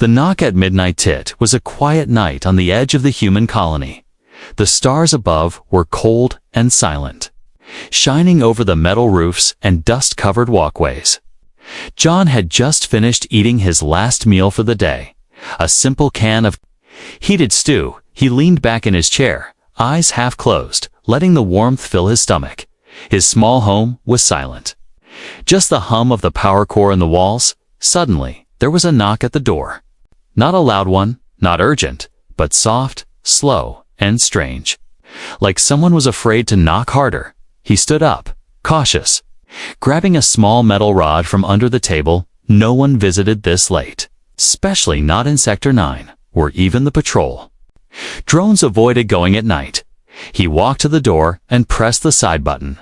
The knock at midnight tit was a quiet night on the edge of the human colony. The stars above were cold and silent, shining over the metal roofs and dust-covered walkways. John had just finished eating his last meal for the day, a simple can of heated stew. He leaned back in his chair, eyes half closed, letting the warmth fill his stomach. His small home was silent. Just the hum of the power core in the walls. Suddenly, there was a knock at the door. Not a loud one, not urgent, but soft, slow, and strange. Like someone was afraid to knock harder. He stood up, cautious. Grabbing a small metal rod from under the table, no one visited this late. Especially not in Sector 9, or even the patrol. Drones avoided going at night. He walked to the door and pressed the side button.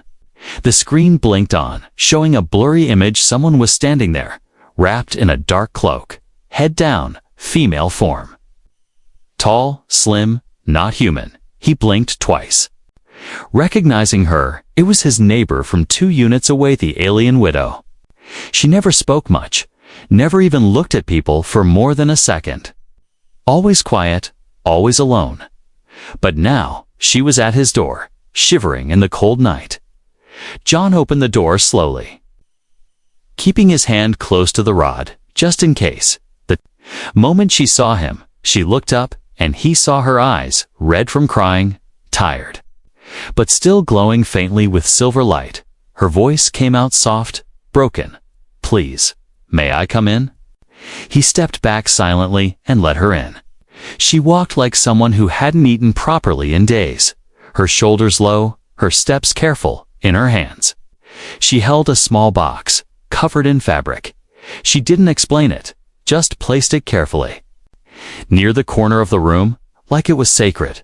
The screen blinked on, showing a blurry image. Someone was standing there, wrapped in a dark cloak, head down, female form. Tall, slim, not human. He blinked twice. Recognizing her, it was his neighbor from 2 units away, the alien widow. She never spoke much, never even looked at people for more than a second. Always quiet, always alone. But now, she was at his door, shivering in the cold night. John opened the door slowly, keeping his hand close to the rod, just in case. The moment she saw him, she looked up, and he saw her eyes, red from crying, tired, but still glowing faintly with silver light. Her voice came out soft, broken. "Please, may I come in?" He stepped back silently and let her in. She walked like someone who hadn't eaten properly in days, her shoulders low, her steps careful, in her hands. She held a small box, covered in fabric. She didn't explain it, just placed it carefully near the corner of the room, like it was sacred.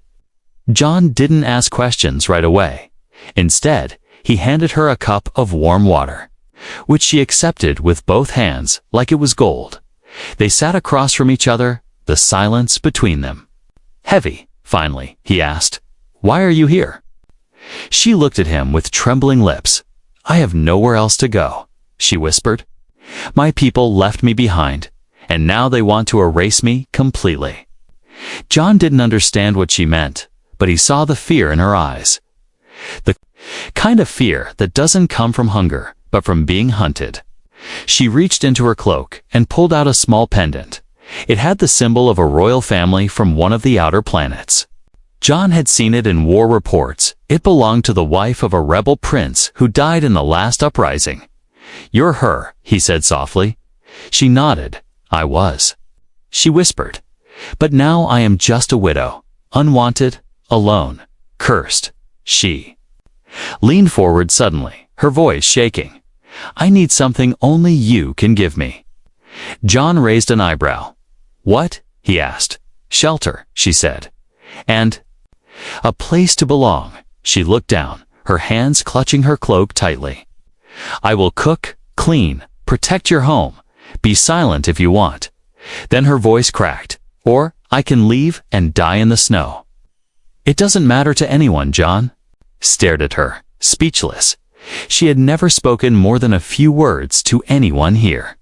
John didn't ask questions right away. Instead, he handed her a cup of warm water, which she accepted with both hands like it was gold. They sat across from each other, the silence between them. "Heavy," finally, he asked. "Why are you here?" She looked at him with trembling lips. "I have nowhere else to go," she whispered. "My people left me behind, and now they want to erase me completely." John didn't understand what she meant, but he saw the fear in her eyes. The kind of fear that doesn't come from hunger, but from being hunted. She reached into her cloak and pulled out a small pendant. It had the symbol of a royal family from one of the outer planets. John had seen it in war reports. It belonged to the wife of a rebel prince who died in the last uprising. "You're her," he said softly. She nodded. "I was." She whispered. "But now I am just a widow, unwanted, alone, cursed." She leaned forward suddenly, her voice shaking. "I need something only you can give me." John raised an eyebrow. "What?" he asked. "Shelter," she said. "And a place to belong." She looked down, her hands clutching her cloak tightly. "I will cook, clean, protect your home. Be silent if you want." Then her voice cracked. "Or I can leave and die in the snow." "It doesn't matter to anyone." John stared at her, speechless. She had never spoken more than a few words to anyone here.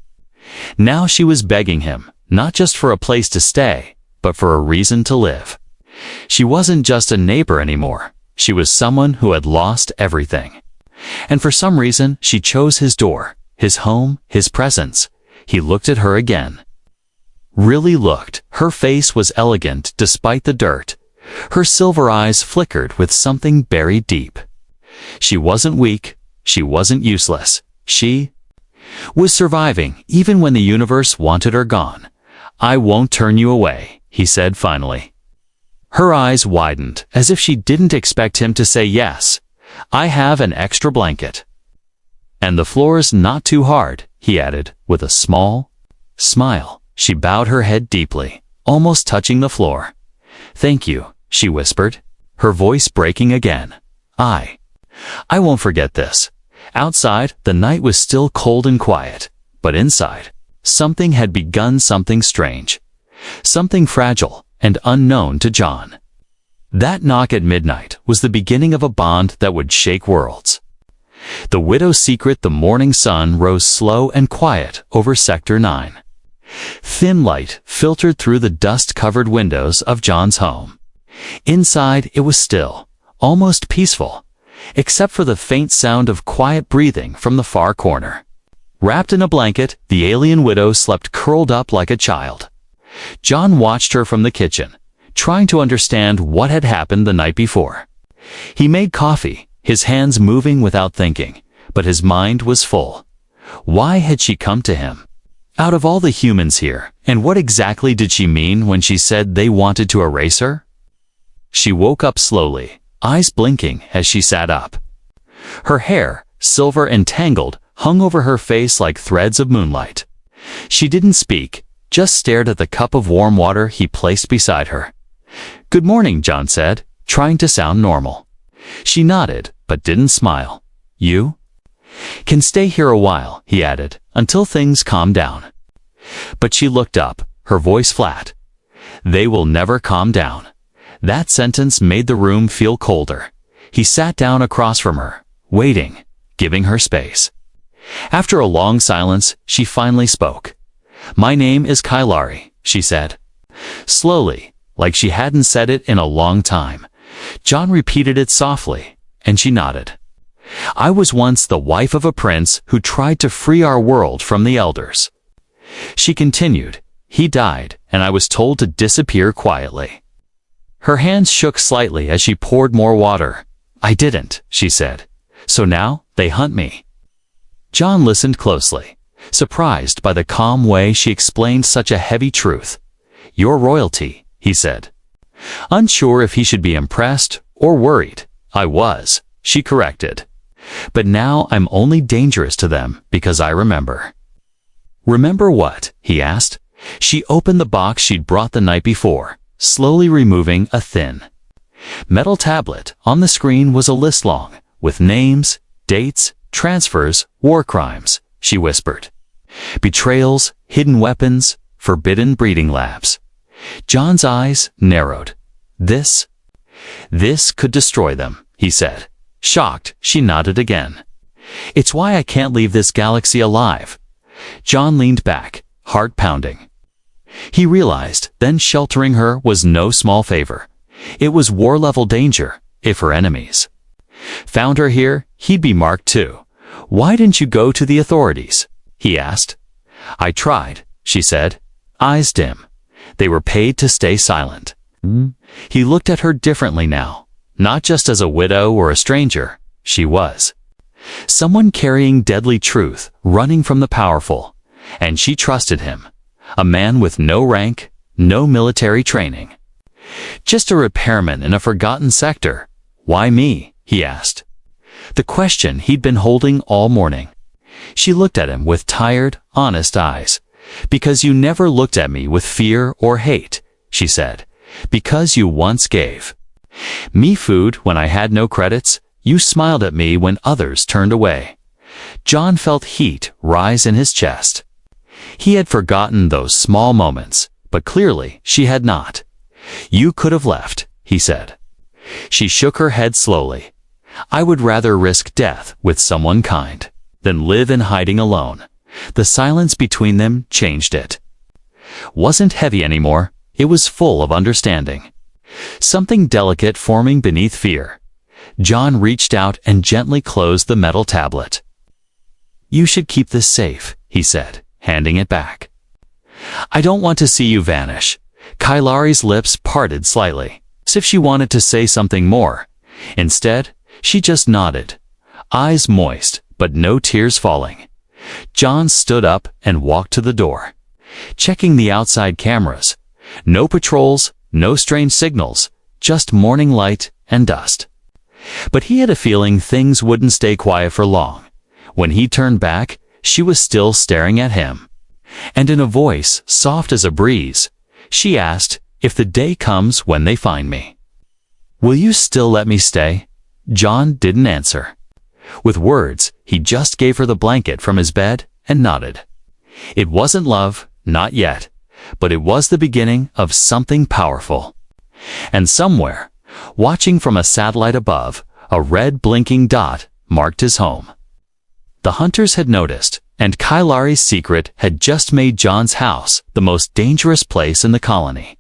Now she was begging him, not just for a place to stay, but for a reason to live. She wasn't just a neighbor anymore. She was someone who had lost everything. And for some reason, she chose his door, his home, his presence. He looked at her again. Really looked. Her face was elegant despite the dirt. Her silver eyes flickered with something buried deep. She wasn't weak. She wasn't useless. She was surviving even when the universe wanted her gone. "I won't turn you away," he said finally. Her eyes widened, as if she didn't expect him to say yes. "I have an extra blanket. And the floor's not too hard," he added, with a small smile. She bowed her head deeply, almost touching the floor. "Thank you," she whispered, her voice breaking again. I won't forget this." Outside, the night was still cold and quiet, but inside, something had begun, something strange, something fragile and unknown to John. That knock at midnight was the beginning of a bond that would shake worlds. The widow's secret. The morning sun rose slow and quiet over Sector 9. Thin light filtered through the dust-covered windows of John's home. Inside, it was still, almost peaceful, except for the faint sound of quiet breathing from the far corner. Wrapped in a blanket, the alien widow slept curled up like a child. John watched her from the kitchen, trying to understand what had happened the night before. He made coffee, his hands moving without thinking, but his mind was full. Why had she come to him? Out of all the humans here, and what exactly did she mean when she said they wanted to erase her? She woke up slowly, eyes blinking as she sat up. Her hair, silver and tangled, hung over her face like threads of moonlight. She didn't speak, just stared at the cup of warm water he placed beside her. "Good morning," John said, trying to sound normal. She nodded, but didn't smile. "You can stay here a while," he added, "until things calm down." But she looked up, her voice flat. "They will never calm down." That sentence made the room feel colder. He sat down across from her, waiting, giving her space. After a long silence, she finally spoke. "My name is Kailari," she said. Slowly, like she hadn't said it in a long time. John repeated it softly, and she nodded. "I was once the wife of a prince who tried to free our world from the elders." She continued, "He died, and I was told to disappear quietly." Her hands shook slightly as she poured more water. "I didn't," she said. "So now they hunt me." John listened closely, surprised by the calm way she explained such a heavy truth. "You're royalty," he said. Unsure if he should be impressed or worried. "I was," she corrected. "But now I'm only dangerous to them because I remember." "Remember what?" he asked. She opened the box she'd brought the night before, slowly removing a thin metal tablet. On the screen was a list long, with names, dates, transfers, war crimes, she whispered. Betrayals, hidden weapons, forbidden breeding labs. John's eyes narrowed. This could destroy them, he said. Shocked, she nodded again. "It's why I can't leave this galaxy alive." John leaned back, heart pounding. He realized then sheltering her was no small favor. It was war-level danger, if her enemies found her here, he'd be marked too. "Why didn't you go to the authorities?" he asked. "I tried," she said, eyes dim. They were paid to stay silent. He looked at her differently now, not just as a widow or a stranger. She was someone carrying deadly truth, running from the powerful. And she trusted him, a man with no rank, no military training. Just a repairman in a forgotten sector. "Why me?" he asked. The question he'd been holding all morning. She looked at him with tired, honest eyes. "Because you never looked at me with fear or hate," she said. "Because you once gave me food when I had no credits. You smiled at me when others turned away." John felt heat rise in his chest. He had forgotten those small moments, but clearly she had not. "You could have left," he said. She shook her head slowly. "I would rather risk death with someone kind than live in hiding alone." The silence between them changed it. Wasn't heavy anymore, it was full of understanding. Something delicate forming beneath fear. John reached out and gently closed the metal tablet. "You should keep this safe," he said, handing it back. "I don't want to see you vanish." Kailari's lips parted slightly, as if she wanted to say something more. Instead, she just nodded, eyes moist, but no tears falling. John stood up and walked to the door, checking the outside cameras. No patrols, no strange signals, just morning light and dust. But he had a feeling things wouldn't stay quiet for long. When he turned back, she was still staring at him. And in a voice soft as a breeze, she asked, "If the day comes when they find me, will you still let me stay?" John didn't answer. With words, he just gave her the blanket from his bed and nodded. It wasn't love, not yet, but it was the beginning of something powerful. And somewhere, watching from a satellite above, a red blinking dot marked his home. The hunters had noticed, And Kailari's secret had just made John's house the most dangerous place in the colony.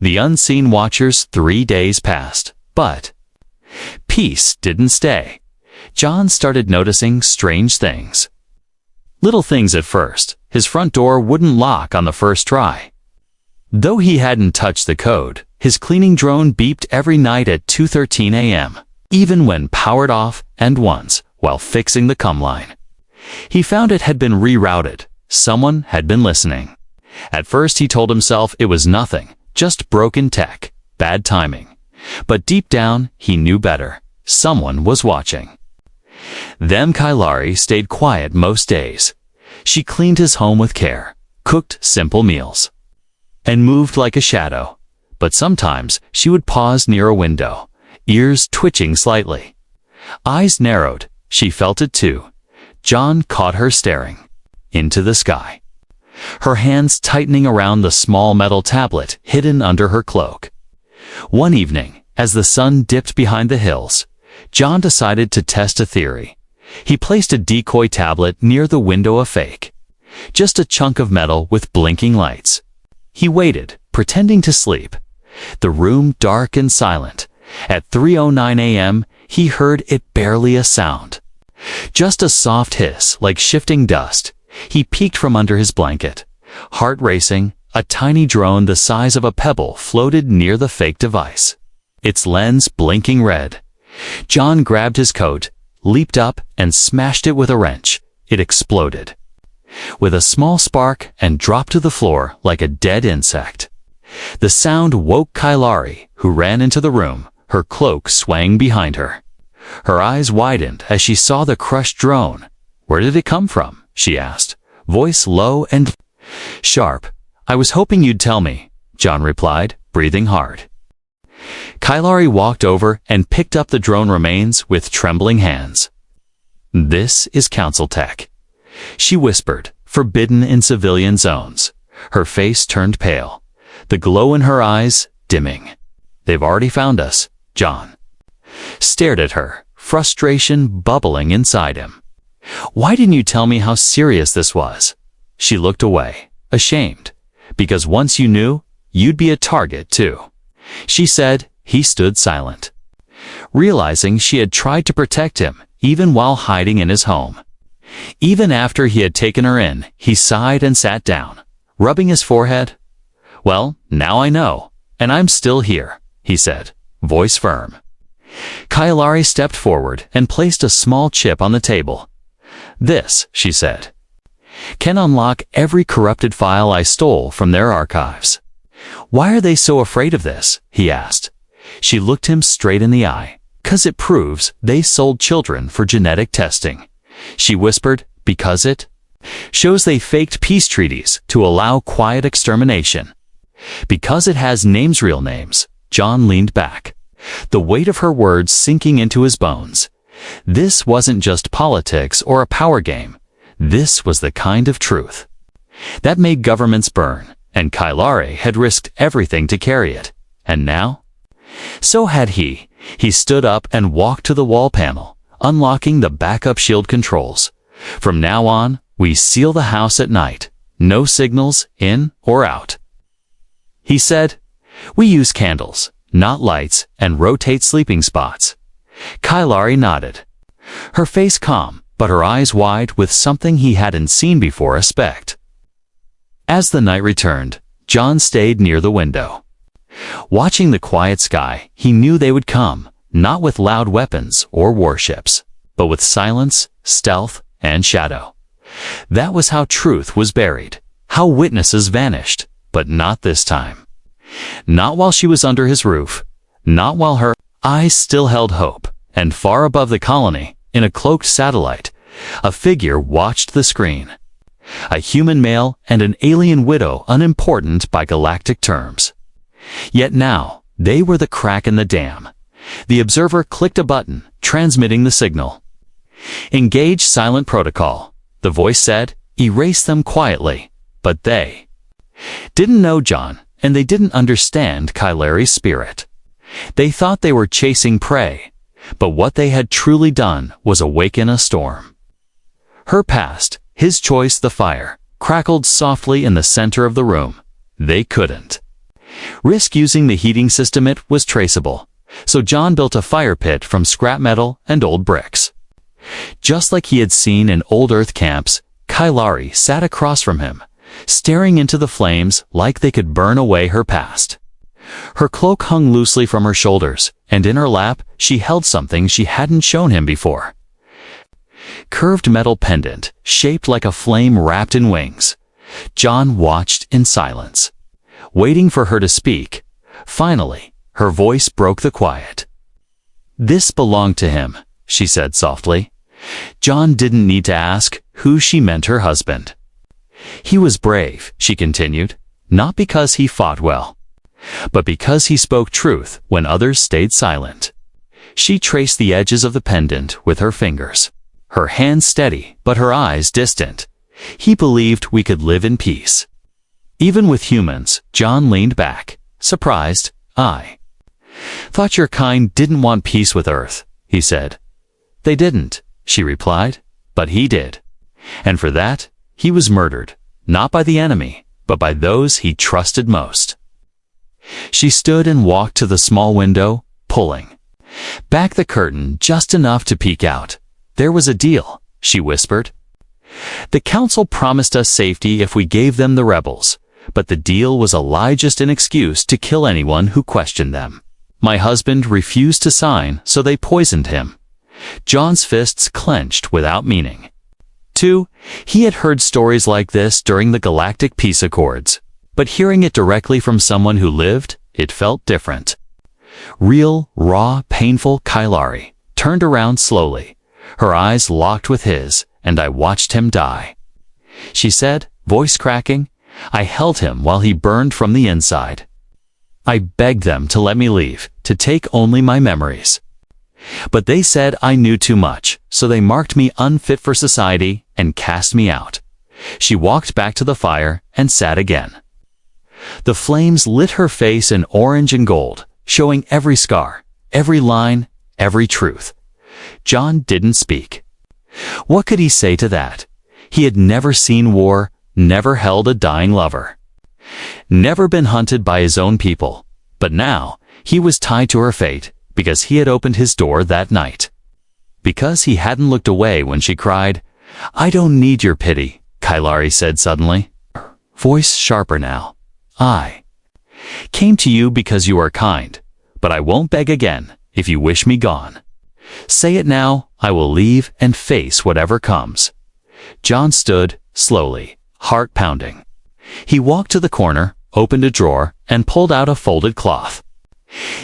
The unseen watchers 3 days passed, but peace didn't stay. John started noticing strange things. Little things at first. His front door wouldn't lock on the first try. Though he hadn't touched the code, his cleaning drone beeped every night at 2:13 a.m., even when powered off, and once, while fixing the cum line. He found it had been rerouted. Someone had been listening. At first he told himself it was nothing, just broken tech, bad timing. But deep down, he knew better. Someone was watching. Then Kailari stayed quiet most days. She cleaned his home with care, cooked simple meals, and moved like a shadow. But sometimes she would pause near a window, ears twitching slightly. Eyes narrowed, she felt it too. John caught her staring into the sky, her hands tightening around the small metal tablet hidden under her cloak. One evening, as the sun dipped behind the hills, John decided to test a theory. He placed a decoy tablet near the window of fake, just a chunk of metal with blinking lights. He waited, pretending to sleep. The room dark and silent. At 3:09 a.m., he heard it barely a sound. Just a soft hiss like shifting dust. He peeked from under his blanket. Heart racing, a tiny drone the size of a pebble floated near the fake device, its lens blinking red. John grabbed his coat, leaped up, and smashed it with a wrench. It exploded with a small spark and dropped to the floor like a dead insect. The sound woke Kailari, who ran into the room, her cloak swaying behind her. Her eyes widened as she saw the crushed drone. "Where did it come from?" she asked, voice low and sharp. "I was hoping you'd tell me," John replied, breathing hard. Kailari walked over and picked up the drone remains with trembling hands. "This is Council Tech," she whispered, forbidden in civilian zones. Her face turned pale, the glow in her eyes dimming. "They've already found us," John stared at her, frustration bubbling inside him. "Why didn't you tell me how serious this was?" She looked away, ashamed. "Because once you knew, you'd be a target too," she said. He stood silent, realizing she had tried to protect him, even while hiding in his home. Even after he had taken her in, he sighed and sat down, rubbing his forehead. "Well, now I know, and I'm still here," he said, voice firm. Kailari stepped forward and placed a small chip on the table. "This," she said, "can unlock every corrupted file I stole from their archives." "Why are they so afraid of this?" he asked. She looked him straight in the eye. "'Cause it proves they sold children for genetic testing," she whispered. "Because it shows they faked peace treaties to allow quiet extermination. Because it has names, real names." John leaned back, the weight of her words sinking into his bones. This wasn't just politics or a power game. This was the kind of truth that made governments burn, and Kailari had risked everything to carry it. And now? So had he. He stood up and walked to the wall panel, unlocking the backup shield controls. "From now on, we seal the house at night. No signals, in or out," he said. "We use candles, not lights, and rotate sleeping spots." Kailari nodded, her face calm, but her eyes wide with something he hadn't seen before, a spect. As the night returned, John stayed near the window. Watching the quiet sky, he knew they would come, not with loud weapons or warships, but with silence, stealth, and shadow. That was how truth was buried, how witnesses vanished, but not this time. Not while she was under his roof, not while her eyes still held hope, and far above the colony, in a cloaked satellite, a figure watched the screen. A human male and an alien widow, unimportant by galactic terms. Yet now, they were the crack in the dam. The observer clicked a button, transmitting the signal. "Engage silent protocol," the voice said. "Erase them quietly." But they didn't know John, and they didn't understand Kailari's spirit. They thought they were chasing prey, but what they had truly done was awaken a storm. Her past, His choice, the fire, crackled softly in the center of the room. They couldn't risk using the heating system. It was traceable. So John built a fire pit from scrap metal and old bricks. Just like he had seen in old Earth camps, Kailari sat across from him, staring into the flames like they could burn away her past. Her cloak hung loosely from her shoulders, and in her lap she held something she hadn't shown him before. Curved metal pendant, shaped like a flame wrapped in wings. John watched in silence, waiting for her to speak. Finally, her voice broke the quiet. "This belonged to him," she said softly. John didn't need to ask who she meant her husband. "He was brave," she continued, "not because he fought well, but because he spoke truth when others stayed silent." She traced the edges of the pendant with her fingers, her hands steady but her eyes distant. "He believed we could live in peace, even with humans." John leaned back, surprised. "I thought your kind didn't want peace with Earth," he said. "They didn't," she replied, "but he did. And for that, he was murdered, not by the enemy, but by those he trusted most." She stood and walked to the small window, pulling back the curtain just enough to peek out. "There was a deal," she whispered. "The council promised us safety if we gave them the rebels, but the deal was a lie, just an excuse to kill anyone who questioned them. My husband refused to sign, so they poisoned him." John's fists clenched without meaning. He had heard stories like this during the Galactic Peace Accords, but hearing it directly from someone who lived, it felt different. Real, raw, painful. Kailari turned around slowly, her eyes locked with his, "And I watched him die," she said, voice cracking. "I held him while he burned from the inside. I begged them to let me leave, to take only my memories. But they said I knew too much, so they marked me unfit for society and cast me out." She walked back to the fire and sat again. The flames lit her face in orange and gold, showing every scar, every line, every truth. John didn't speak. What could he say to that? He had never seen war, never held a dying lover, never been hunted by his own people, but now he was tied to her fate because he had opened his door that night. Because he hadn't looked away when she cried. "I don't need your pity," Kailari said suddenly, voice sharper now. "I came to you because you are kind, but I won't beg again if you wish me gone. Say it now, I will leave and face whatever comes." John stood, slowly, heart pounding. He walked to the corner, opened a drawer, and pulled out a folded cloth.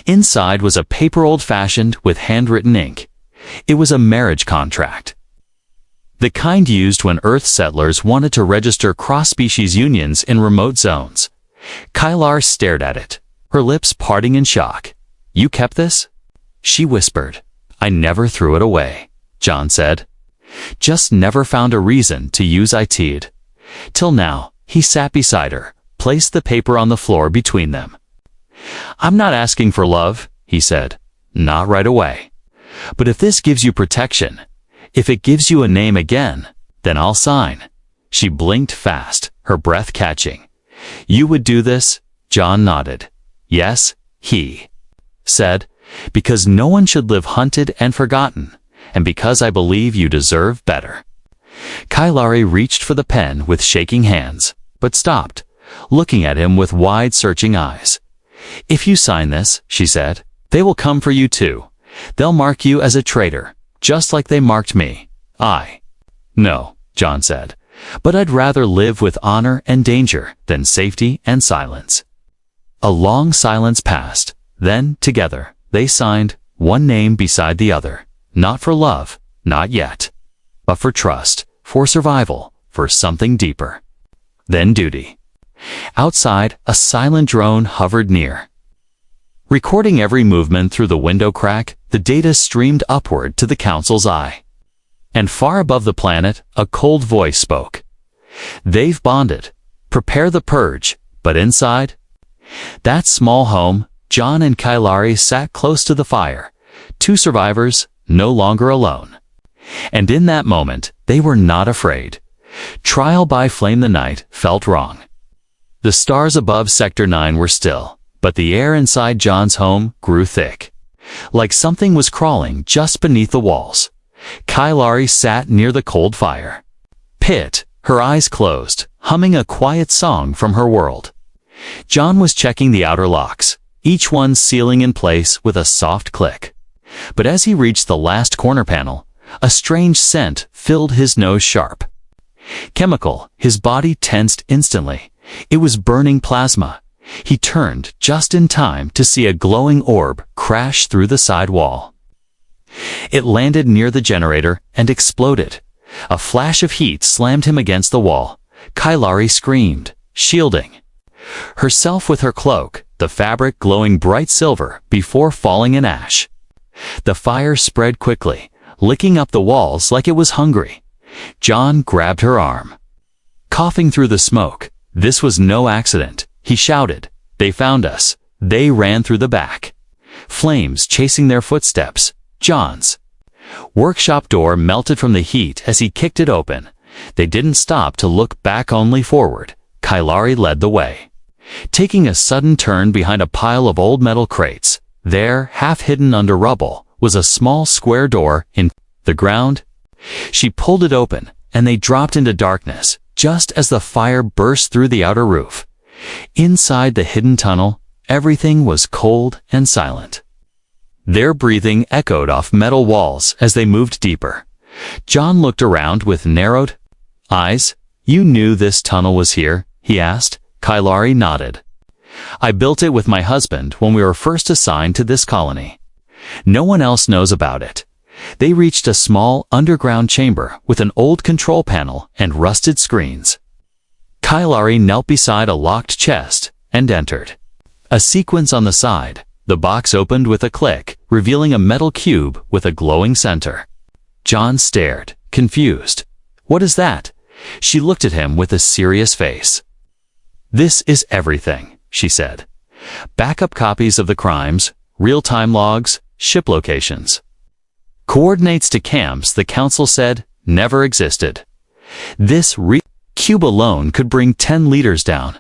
Inside was a paper, old-fashioned, with handwritten ink. It was a marriage contract, the kind used when Earth settlers wanted to register cross-species unions in remote zones. Kailari stared at it, her lips parting in shock. "You kept this?" she whispered. "I never threw it away," John said. "Just never found a reason to use it. Till now." He sat beside her, placed the paper on the floor between them. "I'm not asking for love," he said. "Not right away. But if this gives you protection, if it gives you a name again, then I'll sign." She blinked fast, her breath catching. "You would do this?" John nodded. "Yes," he said, "because no one should live hunted and forgotten, and because I believe you deserve better." Kailari reached for the pen with shaking hands, but stopped, looking at him with wide, searching eyes. "If you sign this," she said, "they will come for you too. They'll mark you as a traitor, just like they marked me." "No," John said, "but I'd rather live with honor and danger than safety and silence." A long silence passed. Then, together, they signed, one name beside the other. Not for love, not yet, but for trust, for survival, for something deeper. Then duty. Outside, a silent drone hovered near, recording every movement through the window crack. The data streamed upward to the council's eye. And far above the planet, a cold voice spoke. "They've bonded. Prepare the purge." But inside that small home, John and Kailari sat close to the fire, two survivors, no longer alone. And in that moment, they were not afraid. Trial by flame the night felt wrong. The stars above Sector 9 were still, but the air inside John's home grew thick. Like something was crawling just beneath the walls. Kailari sat near the cold fire. Pit, her eyes closed, humming a quiet song from her world. John was checking the outer locks, each one sealing in place with a soft click. But as he reached the last corner panel, a strange scent filled his nose sharp. Chemical, his body tensed instantly. It was burning plasma. He turned just in time to see a glowing orb crash through the side wall. It landed near the generator and exploded. A flash of heat slammed him against the wall. Kailari screamed, shielding herself with her cloak, the fabric glowing bright silver before falling in ash. The fire spread quickly, licking up the walls like it was hungry. John grabbed her arm. Coughing through the smoke, this was no accident, he shouted. They found us. They ran through the back. Flames chasing their footsteps. John's workshop door melted from the heat as he kicked it open. They didn't stop to look back, only forward. Kailari led the way. Taking a sudden turn behind a pile of old metal crates, there, half hidden under rubble, was a small square door in the ground. She pulled it open, and they dropped into darkness, just as the fire burst through the outer roof. Inside the hidden tunnel, everything was cold and silent. Their breathing echoed off metal walls as they moved deeper. John looked around with narrowed eyes. You knew this tunnel was here? He asked. Kailari nodded. I built it with my husband when we were first assigned to this colony. No one else knows about it. They reached a small underground chamber with an old control panel and rusted screens. Kailari knelt beside a locked chest and entered. A sequence on the side. The box opened with a click, revealing a metal cube with a glowing center. John stared, confused. What is that? She looked at him with a serious face. This is everything, she said. Backup copies of the crimes, real-time logs, ship locations. Coordinates to camps the council said never existed. This cube alone could bring 10 leaders down.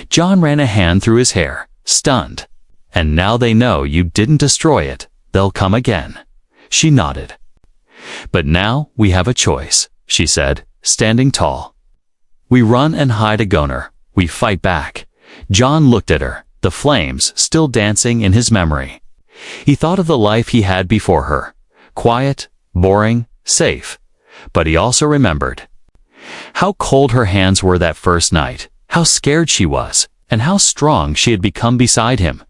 John ran a hand through his hair, stunned. And now they know you didn't destroy it. They'll come again. She nodded. But now we have a choice, she said, standing tall. We run and hide a goner. We fight back. John looked at her, the flames still dancing in his memory. He thought of the life he had before her. Quiet, boring, safe. But he also remembered how cold her hands were that first night, how scared she was, and how strong she had become beside him.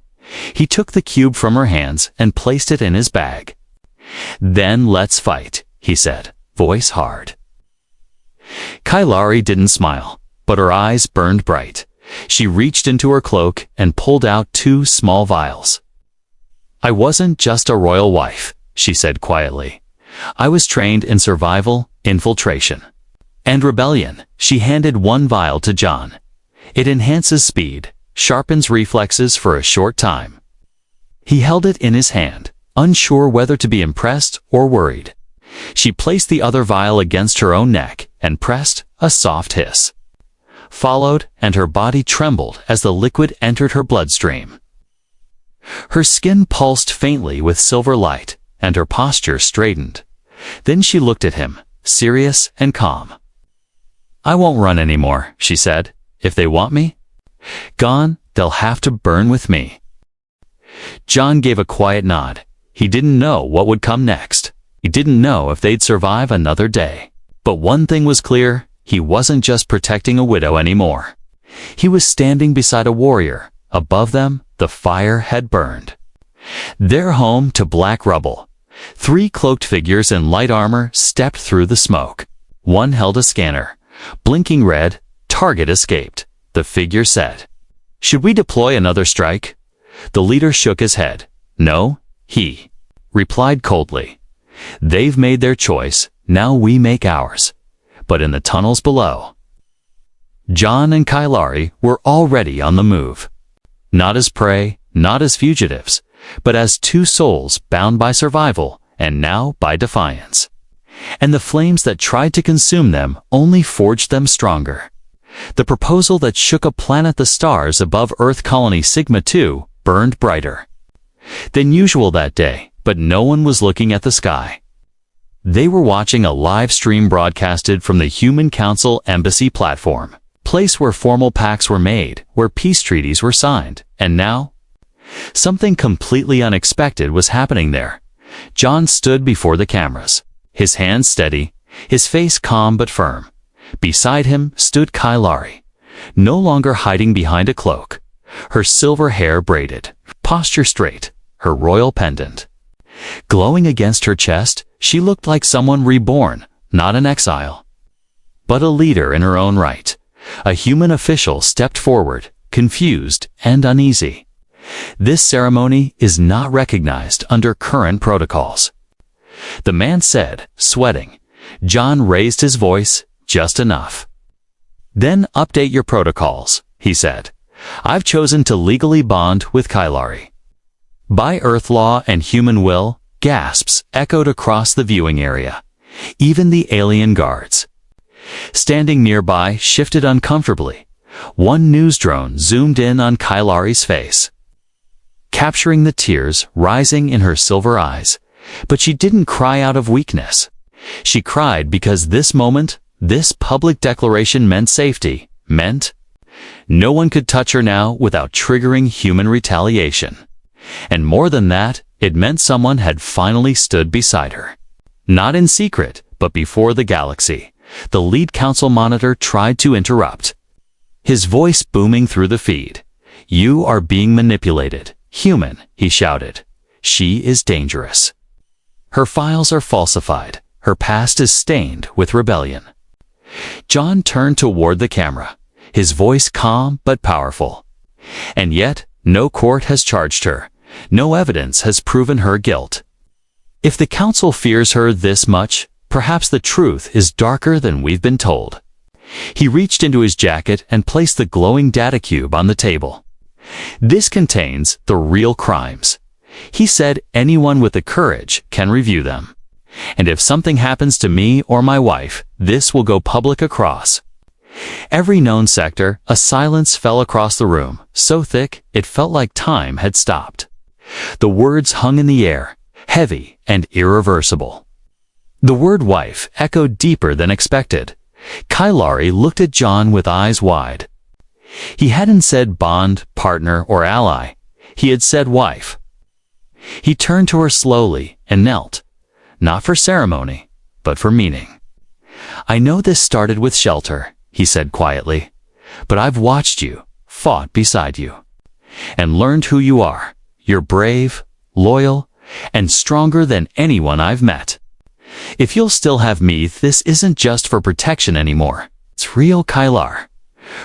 He took the cube from her hands and placed it in his bag. Then let's fight, he said, voice hard. Kailari didn't smile, but her eyes burned bright. She reached into her cloak and pulled out 2 small vials. I wasn't just a royal wife, she said quietly. I was trained in survival, infiltration, and rebellion. She handed 1 vial to John. It enhances speed, sharpens reflexes for a short time. He held it in his hand, unsure whether to be impressed or worried. She placed the other vial against her own neck and pressed. A soft hiss followed, and her body trembled as the liquid entered her bloodstream. Her skin pulsed faintly with silver light, and her posture straightened. Then she looked at him, serious and calm. I won't run anymore, she said. If they want me gone, they'll have to burn with me. John gave a quiet nod. He didn't know what would come next. He didn't know if they'd survive another day. But one thing was clear, he wasn't just protecting a widow anymore. He was standing beside a warrior. Above them, the fire had burned. Their home to black rubble. 3 cloaked figures in light armor stepped through the smoke. One held a scanner. Blinking red, target escaped. The figure said, Should we deploy another strike? The leader shook his head. No, he replied coldly. They've made their choice, now we make ours. But in the tunnels below, John and Kailari were already on the move. Not as prey, not as fugitives, but as 2 souls bound by survival and now by defiance. And the flames that tried to consume them only forged them stronger. The proposal that shook a planet the stars above Earth Colony Sigma 2 burned brighter than usual that day, but no one was looking at the sky. They were watching a live stream broadcasted from the Human Council Embassy platform, place where formal pacts were made, where peace treaties were signed, and now something completely unexpected was happening there. John stood before the cameras, his hands steady, his face calm but firm. Beside him stood Kailari, no longer hiding behind a cloak, her silver hair braided, posture straight, her royal pendant glowing against her chest. She looked like someone reborn, not an exile, but a leader in her own right. A human official stepped forward, confused and uneasy. This ceremony is not recognized under current protocols, the man said, sweating. John raised his voice just enough. Then update your protocols, he said. I've chosen to legally bond with Kailari. By Earth law and human will, gasps echoed across the viewing area. Even the alien guards standing nearby shifted uncomfortably. One news drone zoomed in on Kailari's face, capturing the tears rising in her silver eyes. But she didn't cry out of weakness. She cried because this moment, this public declaration meant safety, meant no one could touch her now without triggering human retaliation. And more than that, it meant someone had finally stood beside her. Not in secret, but before the galaxy. The lead council monitor tried to interrupt, his voice booming through the feed. You are being manipulated, human, he shouted. She is dangerous. Her files are falsified. Her past is stained with rebellion. John turned toward the camera, his voice calm but powerful. And yet, no court has charged her. No evidence has proven her guilt. If the council fears her this much, perhaps the truth is darker than we've been told. He reached into his jacket and placed the glowing data cube on the table. This contains the real crimes. He said anyone with the courage can review them. And if something happens to me or my wife, this will go public across every known sector. A silence fell across the room, so thick it felt like time had stopped. The words hung in the air, heavy and irreversible. The word wife echoed deeper than expected. Kailari looked at John with eyes wide. He hadn't said bond, partner, or ally. He had said wife. He turned to her slowly and knelt, not for ceremony, but for meaning. I know this started with shelter, he said quietly, but I've watched you, fought beside you, and learned who you are. You're brave, loyal, and stronger than anyone I've met. If you'll still have me, this isn't just for protection anymore. It's real. Kailar.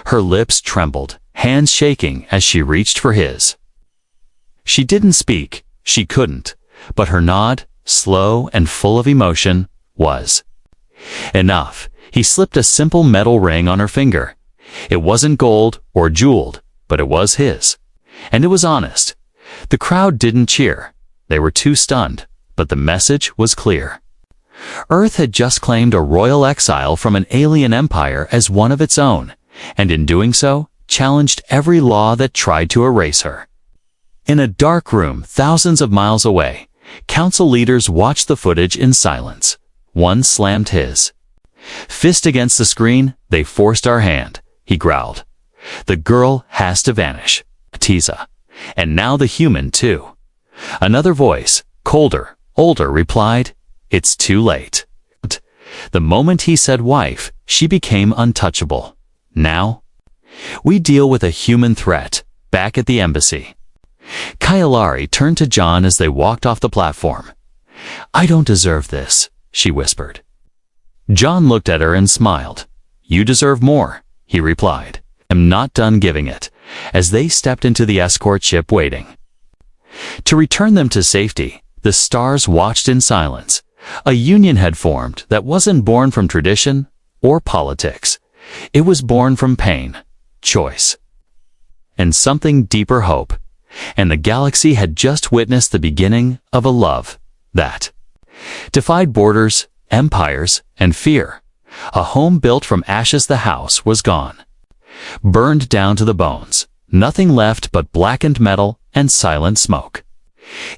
Her lips trembled, hands shaking as she reached for his. She didn't speak. She couldn't, but her nod, slow and full of emotion, was enough. He slipped a simple metal ring on her finger. It wasn't gold or jeweled, but it was his. And it was honest. The crowd didn't cheer. They were too stunned, but the message was clear. Earth had just claimed a royal exile from an alien empire as one of its own, and in doing so, challenged every law that tried to erase her. In a dark room thousands of miles away, council leaders watched the footage in silence. One slammed his fist against the screen. They forced our hand, he growled. The girl has to vanish. Atiza. And now the human too. Another voice, colder, older, replied, it's too late. The moment he said wife, she became untouchable. Now, we deal with a human threat, back at the embassy. Kailari turned to John as they walked off the platform. I don't deserve this, she whispered. John looked at her and smiled. You deserve more, he replied. I'm not done giving it, as they stepped into the escort ship waiting to return them to safety. The stars watched in silence. A union had formed that wasn't born from tradition or politics. It was born from pain, choice, and something deeper, hope. And the galaxy had just witnessed the beginning of a love that defied borders, empires, and fear. A home built from ashes. The house was gone. Burned down to the bones. Nothing left but blackened metal and silent smoke.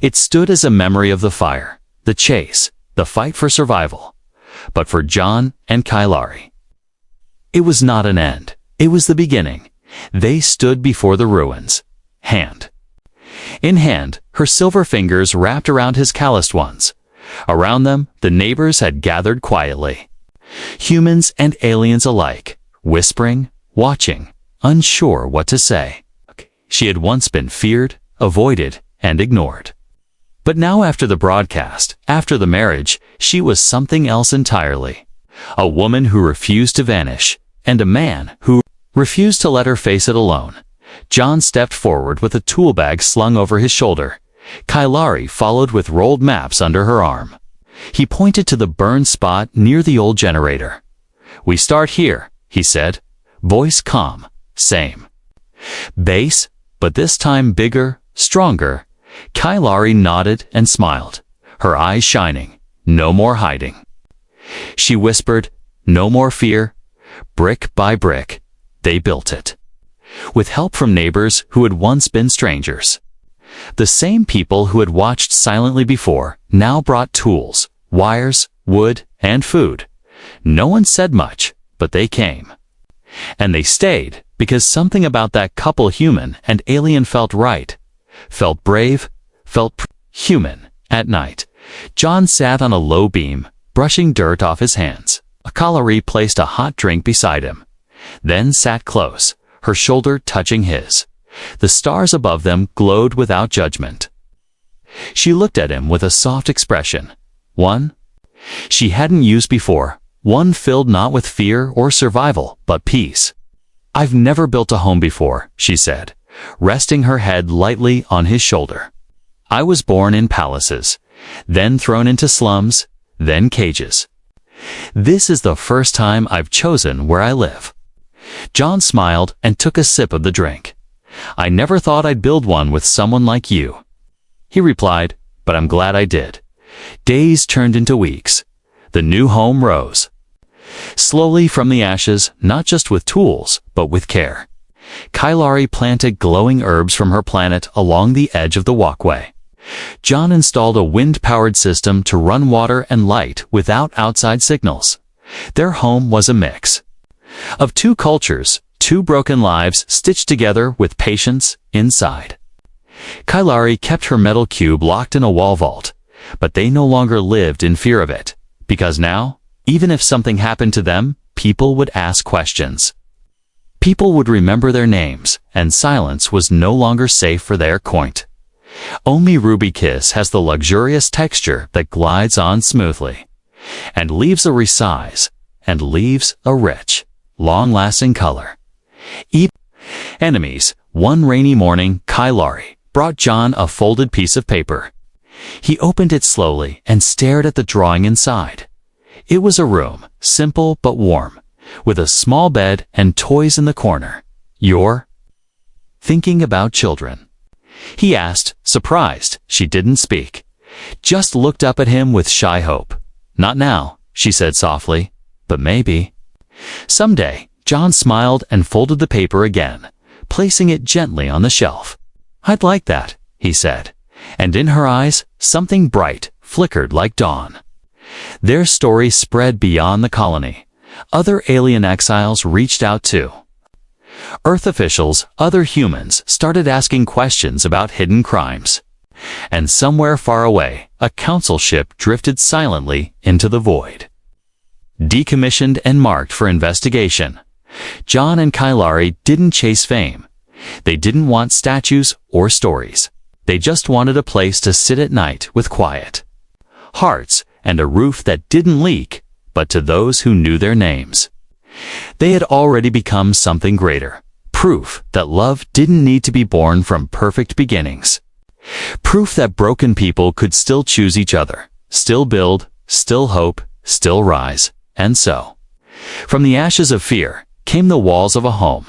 It stood as a memory of the fire, the chase, the fight for survival. But for John and Kailari, it was not an end. It was the beginning. They stood before the ruins, hand in hand, her silver fingers wrapped around his calloused ones. Around them, the neighbors had gathered quietly. Humans and aliens alike, whispering, watching, unsure what to say. She had once been feared, avoided, and ignored. But now, after the broadcast, after the marriage, she was something else entirely. A woman who refused to vanish, and a man who refused to let her face it alone. John stepped forward with a tool bag slung over his shoulder. Kailari followed with rolled maps under her arm. He pointed to the burned spot near the old generator. "We start here," he said, voice calm, same. Bass, but this time bigger, stronger. Kailari nodded and smiled, her eyes shining. No more hiding. She whispered, "No more fear." Brick by brick, they built it. With help from neighbors who had once been strangers. The same people who had watched silently before now brought tools, wires, wood, and food. No one said much, but they came. And they stayed because something about that couple, human and alien, felt right. Felt brave, felt human. At night, John sat on a low beam, brushing dirt off his hands. Kailari placed a hot drink beside him, then sat close, her shoulder touching his. The stars above them glowed without judgment. She looked at him with a soft expression, one she hadn't used before, one filled not with fear or survival, but peace. "I've never built a home before," she said, resting her head lightly on his shoulder. "I was born in palaces, then thrown into slums, then cages. This is the first time I've chosen where I live." John smiled and took a sip of the drink. "I never thought I'd build one with someone like you," he replied, "but I'm glad I did." Days turned into weeks. The new home rose. Slowly from the ashes, not just with tools, but with care. Kailari planted glowing herbs from her planet along the edge of the walkway. John installed a wind-powered system to run water and light without outside signals. Their home was a mix of two cultures, two broken lives stitched together with patience inside. Kailari kept her metal cube locked in a wall vault, but they no longer lived in fear of it, because now, even if something happened to them, people would ask questions. People would remember their names, and silence was no longer safe for their coint. Only Ruby Kiss has the luxurious texture that glides on smoothly, and leaves a resize, and leaves a rich, long-lasting color. Enemies. One rainy morning, Kailari brought John a folded piece of paper. He opened it slowly and stared at the drawing inside. It was a room, simple but warm, with a small bed and toys in the corner. "You're thinking about children?" he asked, surprised. She didn't speak, just looked up at him with shy hope. "Not now," she said softly, "but maybe someday." John smiled and folded the paper again, placing it gently on the shelf. "I'd like that," he said, and in her eyes, something bright flickered like dawn. Their story spread beyond the colony. Other alien exiles reached out too. Earth officials, other humans, started asking questions about hidden crimes. And somewhere far away, a council ship drifted silently into the void. Decommissioned and marked for investigation. John and Kailari didn't chase fame. They didn't want statues or stories. They just wanted a place to sit at night with quiet hearts and a roof that didn't leak, but to those who knew their names. They had already become something greater. Proof that love didn't need to be born from perfect beginnings. Proof that broken people could still choose each other, still build, still hope, still rise. And so, from the ashes of fear came the walls of a home.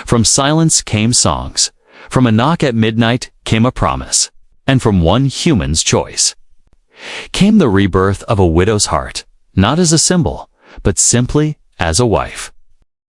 From silence came songs. From a knock at midnight came a promise. And from one human's choice came the rebirth of a widow's heart. not as a symbol, but simply as a wife.